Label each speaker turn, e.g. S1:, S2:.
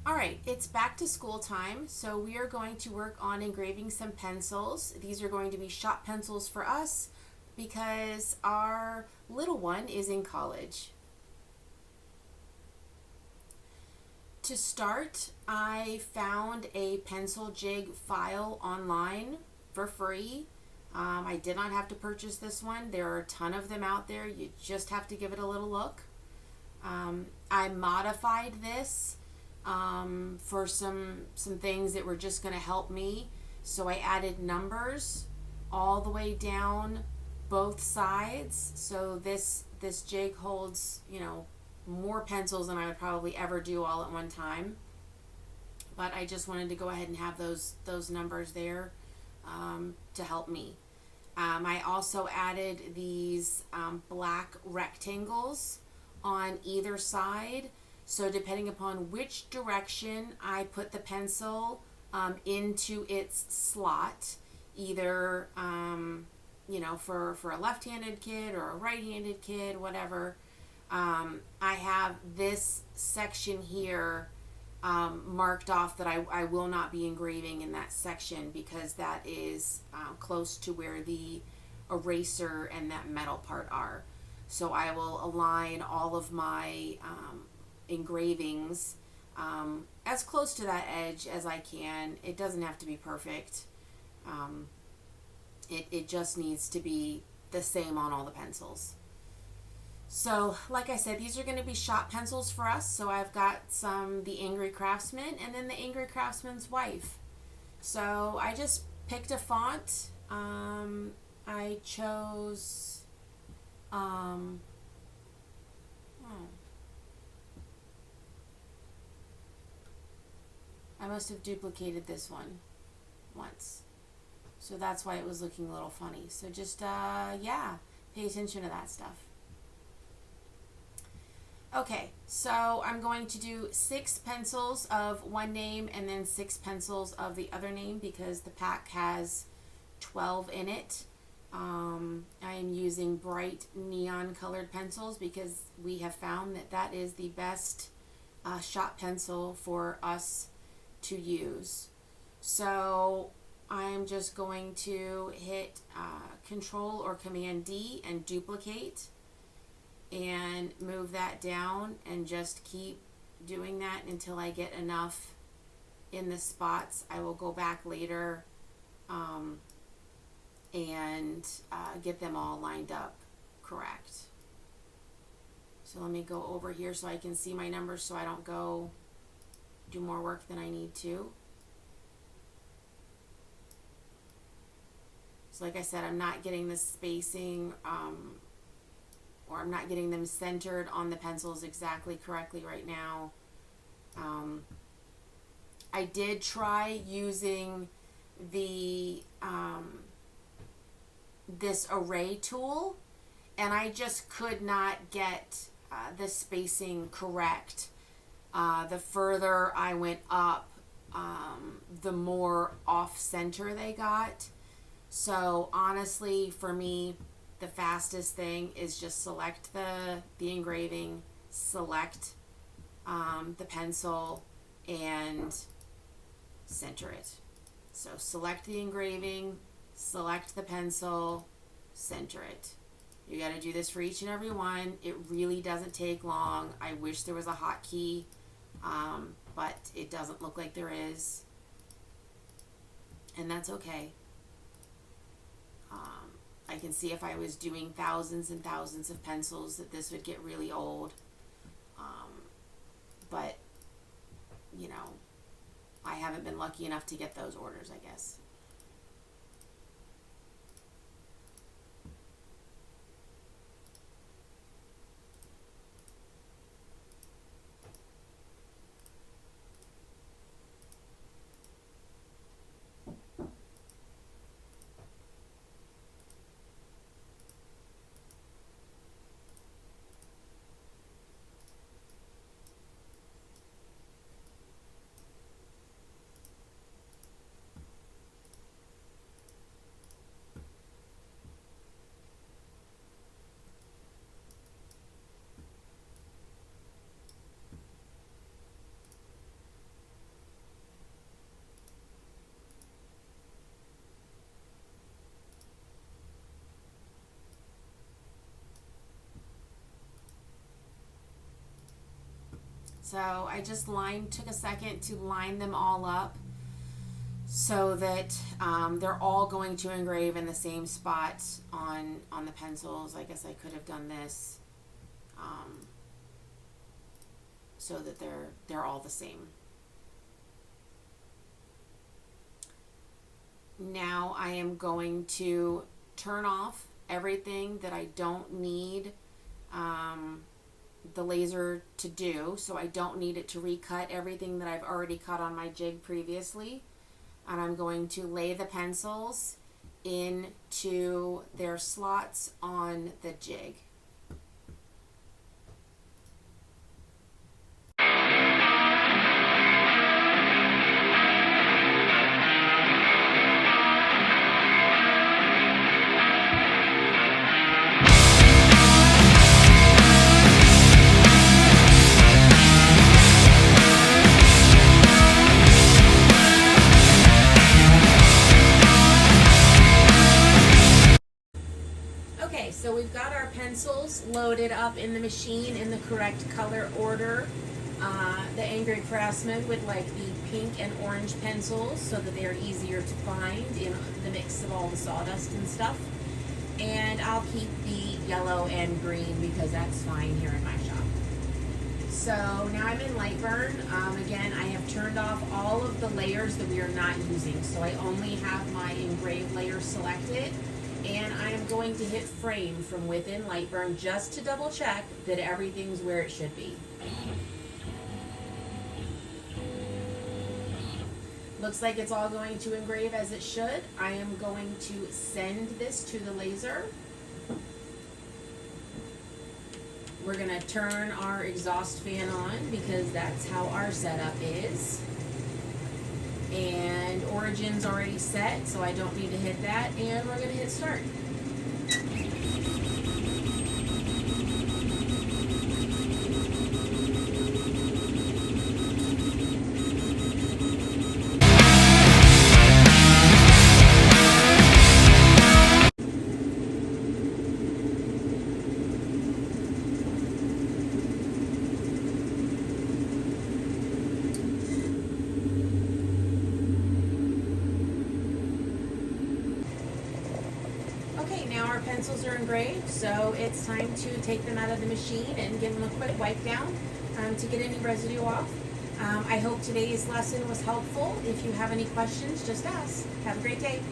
S1: All right, it's back to school time, so we are going to work on engraving some pencils. These are going to be shop pencils for us because our little one is in college. To start, I found a pencil jig file online for free. I did not have to purchase this one. There are a ton of them out there. You just have to give it a little look. I modified this for some things that were just going to help me. So I added numbers all the way down both sides. So this jig holds, more pencils than I would probably ever do all at one time. But I just wanted to go ahead and have those numbers there to help me. I also added these black rectangles on either side. So depending upon which direction I put the pencil into its slot, either for a left-handed kid or a right-handed kid, whatever, I have this section here marked off that I will not be engraving in that section because that is close to where the eraser and that metal part are. So I will align all of my engravings as close to that edge as I can. It doesn't have to be perfect. It just needs to be the same on all the pencils. So, like I said, these are going to be shop pencils for us. So I've got the Angry Craftsman and then the Angry Craftsman's wife. So I just picked a font. I chose, I must have duplicated this one once. So that's why it was looking a little funny. So just, pay attention to that stuff. Okay, so I'm going to do 6 pencils of one name and then 6 pencils of the other name because the pack has 12 in it. I am using bright neon colored pencils because we have found that is the best shop pencil for us to use. So I'm just going to hit Control or Command D and duplicate and move that down and just keep doing that until I get enough in the spots. I will go back later and get them all lined up correct. So let me go over here so I can see my numbers so I don't go do more work than I need to. So like I said, I'm not getting the spacing or I'm not getting them centered on the pencils exactly correctly right now. I did try using the this array tool and I just could not get the spacing correct. The further I went up, the more off center they got. So honestly, for me, the fastest thing is just select the engraving, select the pencil, and center it. So select the engraving, select the pencil, center it. You got to do this for each and every one. It really doesn't take long. I wish there was a hotkey, but it doesn't look like there is, and that's okay. I can see if I was doing thousands and thousands of pencils that this would get really old. But, I haven't been lucky enough to get those orders, I guess. So I just took a second to line them all up so that they're all going to engrave in the same spot on the pencils. I guess I could have done this so that they're all the same. Now I am going to turn off everything that I don't need the laser to do. So I don't need it to recut everything that I've already cut on my jig previously. And I'm going to lay the pencils into their slots on the jig. Okay, so we've got our pencils loaded up in the machine in the correct color order. The Angry Craftsman with like the pink and orange pencils so that they are easier to find in the mix of all the sawdust and stuff. And I'll keep the yellow and green because that's fine here in my shop. So now I'm in LightBurn. Again, I have turned off all of the layers that we are not using. So I only have my engraved layer selected. And I am going to hit frame from within LightBurn just to double check that everything's where it should be. Looks like it's all going to engrave as it should. I am going to send this to the laser. We're going to turn our exhaust fan on because that's how our setup is. And origin's already set, so I don't need to hit that, and we're going to hit start. Okay, now our pencils are engraved, so it's time to take them out of the machine and give them a quick wipe down to get any residue off. I hope today's lesson was helpful. If you have any questions, just ask. Have a great day.